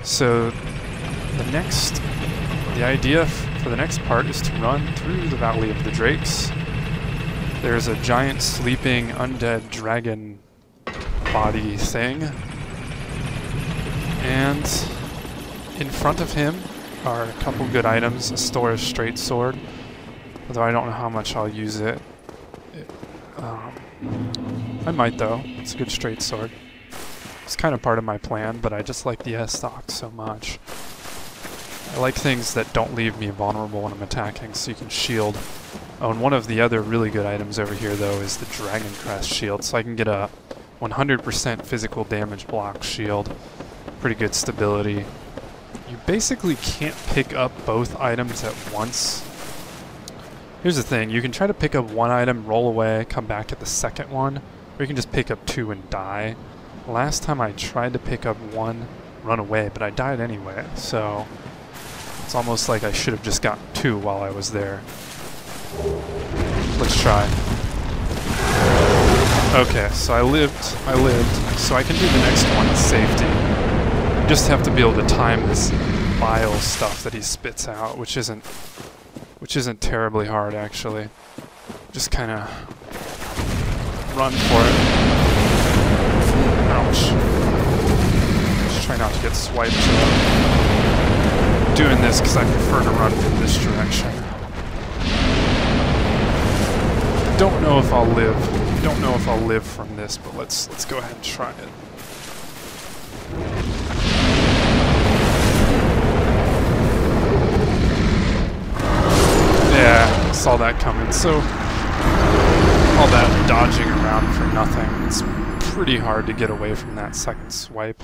So the idea for the next part is to run through the Valley of the Drakes. There's a giant sleeping undead dragon body thing, and in front of him are a couple good items, a Stora's straight sword, although I don't know how much I'll use it. I might though, it's a good straight sword. It's kind of part of my plan, but I just like the S-stock so much. I like things that don't leave me vulnerable when I'm attacking, so you can shield. Oh, and one of the other really good items over here though is the Dragon Crest shield, so I can get a 100% physical damage block shield. Pretty good stability. You basically can't pick up both items at once. Here's the thing, you can try to pick up one item, roll away, come back at the second one, or you can just pick up two and die. Last time I tried to pick up one, run away, but I died anyway, so it's almost like I should have just gotten two while I was there. Let's try. Okay, so I lived, so I can do the next one in safety. You just have to be able to time this bile stuff that he spits out, which isn't terribly hard actually. Just kind of run for it. Ouch. Just try not to get swiped. Doing this because I prefer to run from this direction. Don't know if I'll live. Don't know if I'll live from this, but let's go ahead and try it. Yeah, saw that coming. So all that dodging around for nothing. It's pretty hard to get away from that second swipe.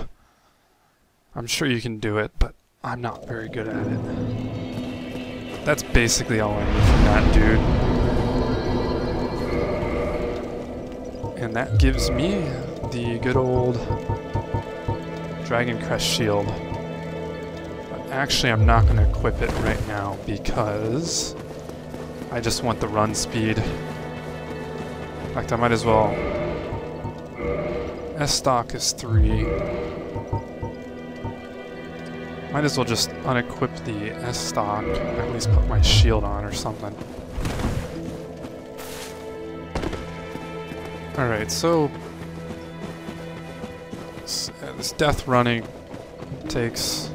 I'm sure you can do it, but I'm not very good at it. That's basically all I need from that dude. And that gives me the good old Dragon Crest shield. But actually I'm not going to equip it right now because I just want the run speed. In fact, I might as well. S-stock is 3. Might as well just unequip the S-stock, at least put my shield on or something. Alright, so this death running takes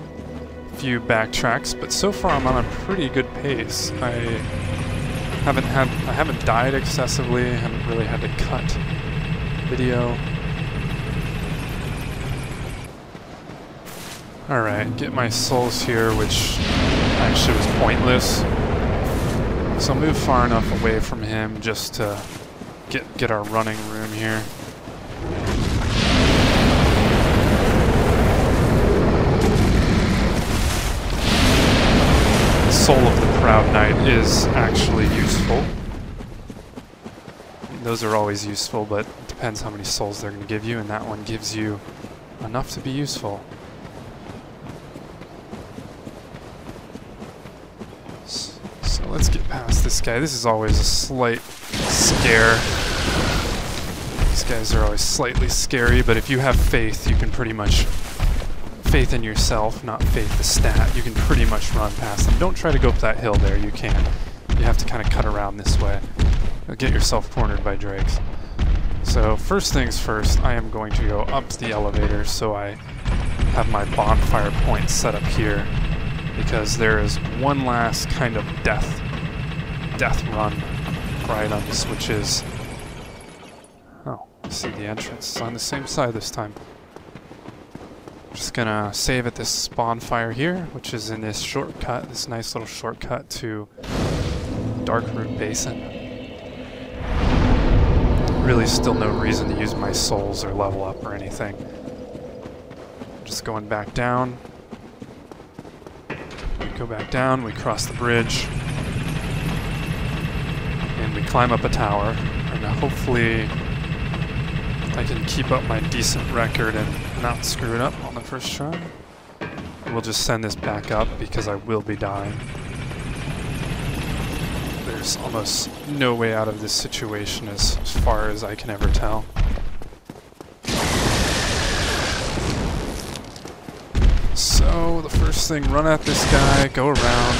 a few backtracks, but so far I'm on a pretty good pace. I haven't died excessively, haven't really had to cut video. Alright, get my souls here, which actually was pointless. So I'll move far enough away from him just to get our running room here. The Soul of the Proud Knight is actually useful. Those are always useful, but it depends how many souls they're going to give you, and that one gives you enough to be useful. So let's get past this guy. This is always a slight scare. These guys are always slightly scary, but if you have faith, you can pretty much... faith in yourself, not faith the stat, you can pretty much run past them. Don't try to go up that hill there, you can't. You have to kind of cut around this way. You'll get yourself cornered by drakes. So first things first, I am going to go up the elevator so I have my bonfire point set up here, because there is one last kind of death run for items, which is... oh, I see the entrance. It's on the same side this time. Just gonna save at this bonfire here, which is in this shortcut, this nice little shortcut to Darkroot Basin. Really still no reason to use my souls or level up or anything. Just going back down. We go back down, we cross the bridge, and we climb up a tower, and hopefully I can keep up my decent record and not screw it up on the first try. We'll just send this back up because I will be dying. There's almost no way out of this situation as far as I can ever tell. So, the first thing, run at this guy, go around.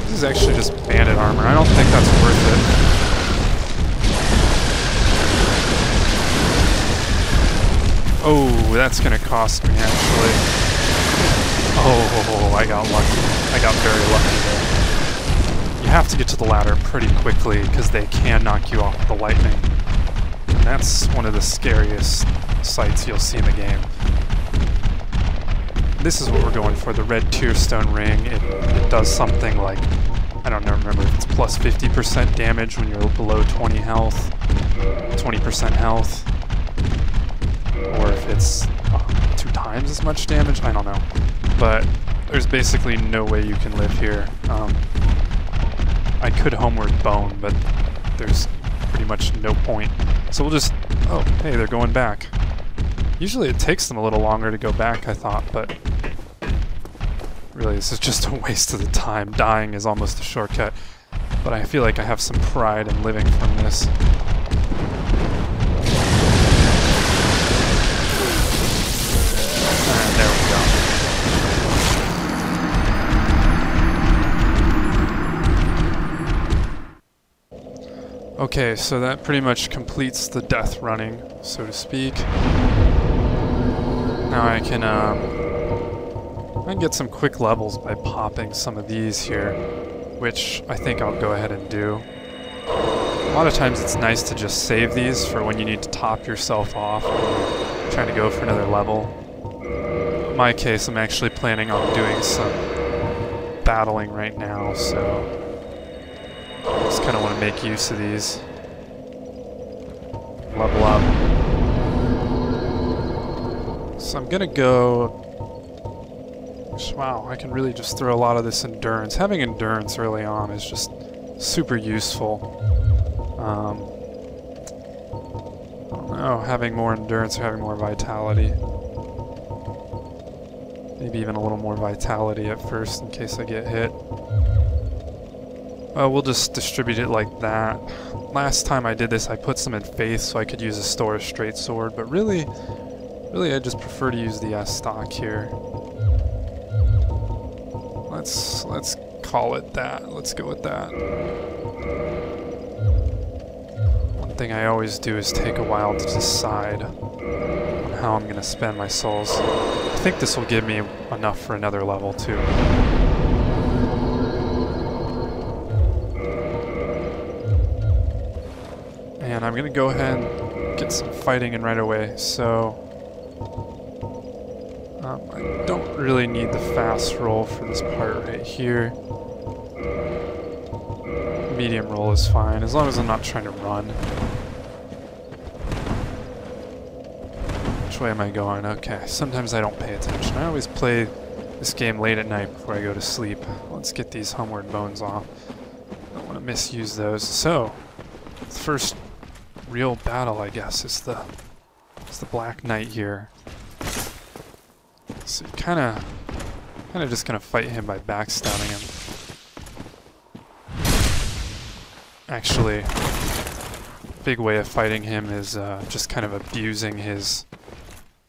This is actually just bandit armor. I don't think that's worth it. Oh, that's gonna cost me, actually. Oh, I got lucky. I got very lucky there. You have to get to the ladder pretty quickly, because they can knock you off with the lightning. And that's one of the scariest sights you'll see in the game. This is what we're going for, the red tearstone ring. It does something like, I don't remember if it's plus 50% damage when you're below 20 health, 20% health, or if it's 2 times as much damage, I don't know. But there's basically no way you can live here. I could homeward bone, but there's pretty much no point. So we'll just, oh, hey, they're going back. Usually it takes them a little longer to go back, I thought, but really this is just a waste of the time. Dying is almost a shortcut, but I feel like I have some pride in living from this. And there we go. Okay, so that pretty much completes the death running, so to speak. Now I can get some quick levels by popping some of these here, which I think I'll go ahead and do. A lot of times it's nice to just save these for when you need to top yourself off when you're trying to go for another level. In my case, I'm actually planning on doing some battling right now, so I just kind of want to make use of these. Level up. So I'm gonna go... Wow, I can really just throw a lot of this endurance. Having endurance early on is just super useful. I don't know, having more endurance or having more vitality. Maybe even a little more vitality at first in case I get hit. We'll just distribute it like that. Last time I did this, I put some in faith so I could use a store straight sword, but really I just prefer to use the S stock here. Let's call it that. Let's go with that. One thing I always do is take a while to decide on how I'm going to spend my souls. I think this will give me enough for another level too. And I'm going to go ahead and get some fighting in right away. So I don't really need the fast roll for this part right here. Medium roll is fine, as long as I'm not trying to run. Which way am I going? Okay, sometimes I don't pay attention. I always play this game late at night before I go to sleep. Let's get these homeward bones off. Don't want to misuse those. So, the first real battle, I guess, is the Black Knight here. So you're kind of just gonna fight him by backstabbing him. Actually, big way of fighting him is just kind of abusing his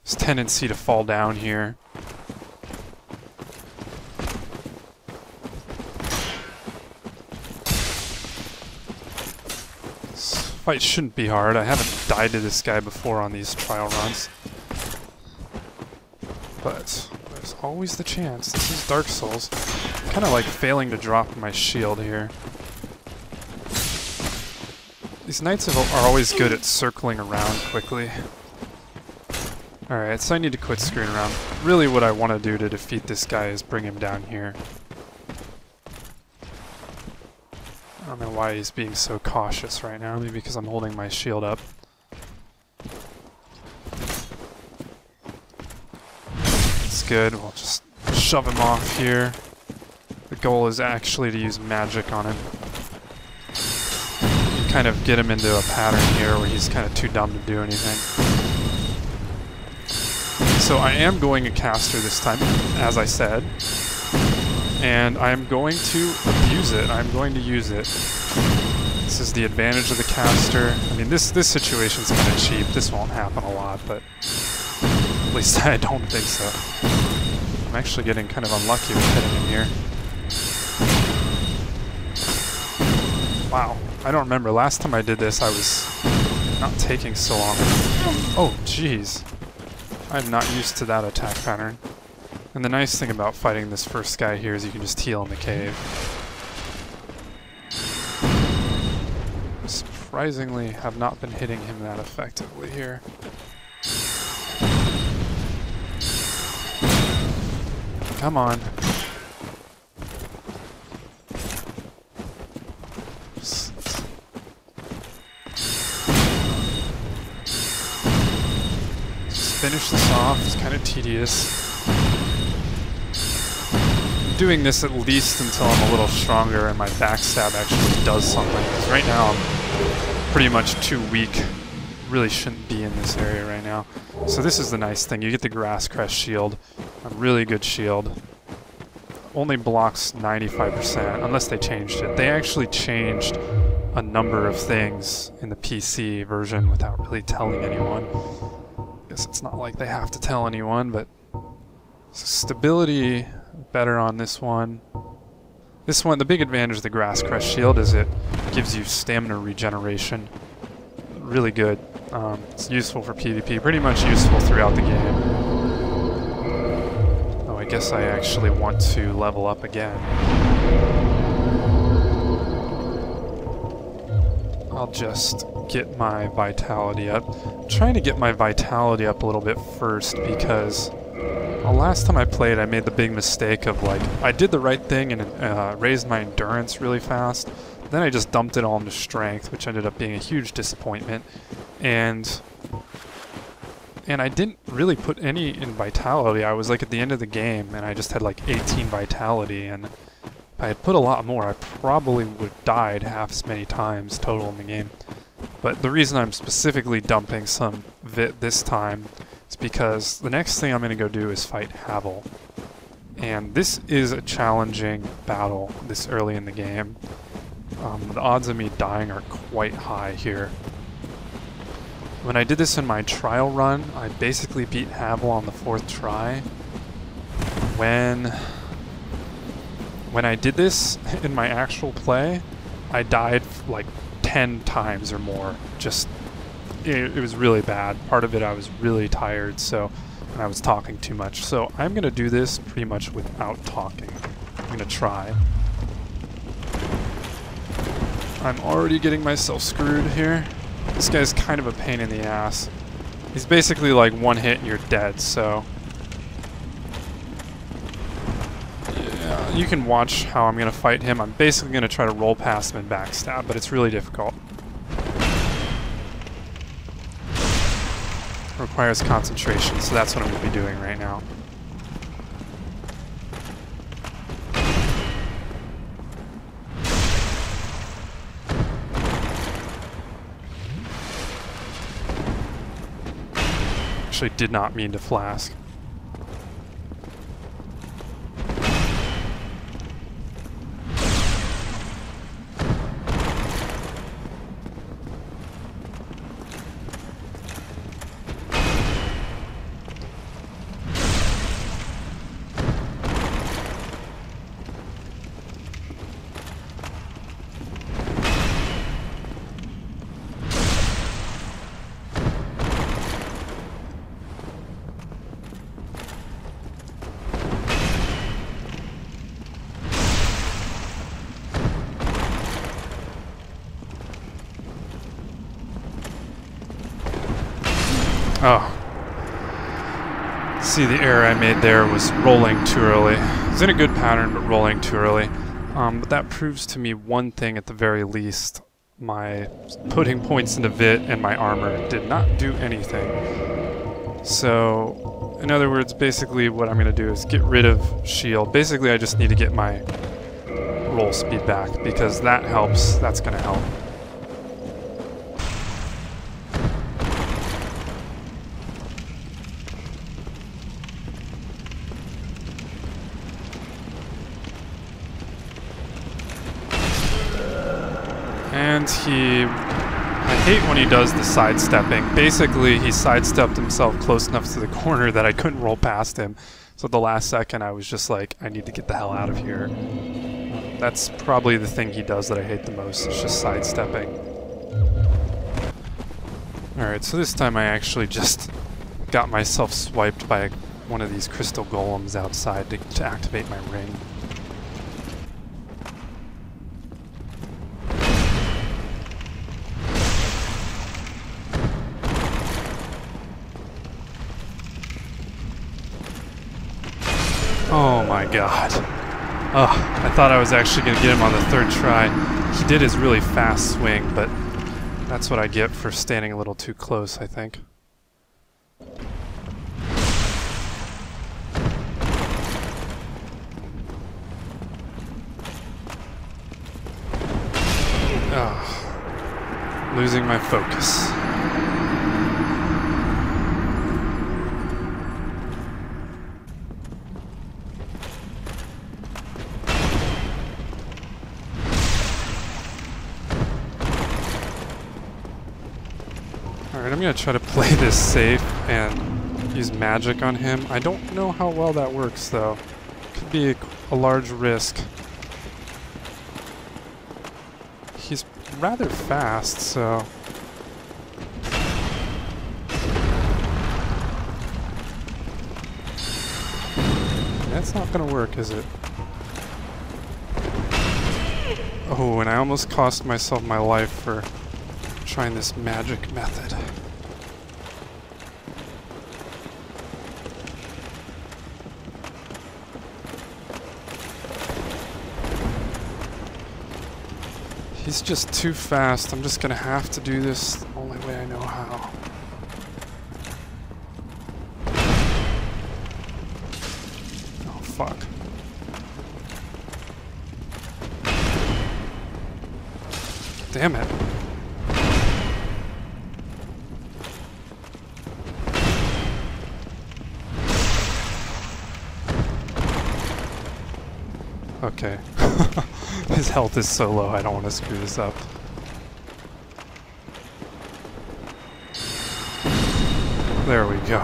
tendency to fall down here. This fight shouldn't be hard. I haven't died to this guy before on these trial runs. But there's always the chance. This is Dark Souls. I'm kind of like failing to drop my shield here. These knights are always good at circling around quickly. Alright, so I need to quit screwing around. Really what I want to do to defeat this guy is bring him down here. I don't know why he's being so cautious right now. Maybe because I'm holding my shield up. Good. We'll just shove him off here. The goal is actually to use magic on him. You kind of get him into a pattern here where he's kind of too dumb to do anything. So I am going a caster this time, as I said. And I'm going to abuse it. I'm going to use it. This is the advantage of the caster. I mean, this situation's kind of cheap. This won't happen a lot, but at least I don't think so. I'm actually getting kind of unlucky with hitting him here. Wow, I don't remember. Last time I did this, I was not taking so long. Oh, jeez. I'm not used to that attack pattern. And the nice thing about fighting this first guy here is you can just heal in the cave. Surprisingly, have not been hitting him that effectively here. Come on. Finish this off. It's kind of tedious. I'm doing this at least until I'm a little stronger and my backstab actually does something. Because right now I'm pretty much too weak. Really shouldn't be in this area right now. So this is the nice thing. You get the Grass Crest shield. A really good shield. Only blocks 95%, unless they changed it. They actually changed a number of things in the PC version without really telling anyone. It's not like they have to tell anyone, but stability better on this one. This one, the big advantage of the Grass Crest shield is it gives you stamina regeneration. Really good. It's useful for PvP, pretty much useful throughout the game. Oh, I guess I actually want to level up again. I'll just get my vitality up. I'm trying to get my vitality up a little bit first because last time I played I made the big mistake of like, I did the right thing and raised my endurance really fast. Then I just dumped it all into strength, which ended up being a huge disappointment. And I didn't really put any in vitality. I was like at the end of the game and I just had like 18 vitality, and if I had put a lot more, I probably would have died half as many times total in the game. But the reason I'm specifically dumping some Vit this time is because the next thing I'm going to go do is fight Havel. And this is a challenging battle this early in the game. The odds of me dying are quite high here. When I did this in my trial run, I basically beat Havel on the 4th try. When I did this in my actual play, I died like 10 times or more. Just, it was really bad. Part of it I was really tired, and I was talking too much. So I'm going to do this pretty much without talking. I'm going to try. I'm already getting myself screwed here. This guy's kind of a pain in the ass. He's basically like one hit and you're dead, so... yeah, you can watch how I'm going to fight him. I'm basically going to try to roll past him and backstab, but it's really difficult. Requires concentration, so that's what I'm going to be doing right now. Actually did not mean to flask. Oh. See, the error I made there was rolling too early. It was in a good pattern, but rolling too early. But that proves to me one thing at the very least. My putting points into Vit and my armor did not do anything. So, in other words, basically what I'm going to do is get rid of shield. Basically, I just need to get my roll speed back, because that helps. That's going to help. And I hate when he does the sidestepping. Basically, he sidestepped himself close enough to the corner that I couldn't roll past him. So at the last second, I was just like, I need to get the hell out of here. That's probably the thing he does that I hate the most. It's just sidestepping. Alright, so this time I actually just got myself swiped by one of these crystal golems outside to activate my ring. Oh my god. Oh, I thought I was actually going to get him on the third try. He did his really fast swing, but that's what I get for standing a little too close, I think. Oh, losing my focus. Alright, I'm going to try to play this safe and use magic on him. I don't know how well that works, though. Could be a large risk. He's rather fast, so... That's not going to work, is it? Oh, and I almost cost myself my life for trying this magic method. He's just too fast. I'm just gonna have to do this the only way I know how. Oh, fuck. Damn it. Okay. His health is so low, I don't want to screw this up. There we go.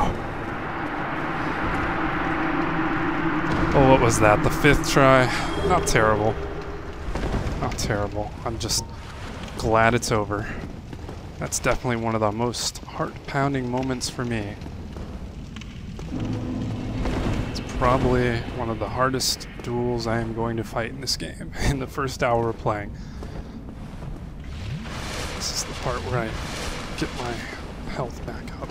Oh, what was that? The 5th try? Not terrible. Not terrible. I'm just glad it's over. That's definitely one of the most heart-pounding moments for me. Probably one of the hardest duels I am going to fight in this game in the first hour of playing. This is the part where I get my health back up.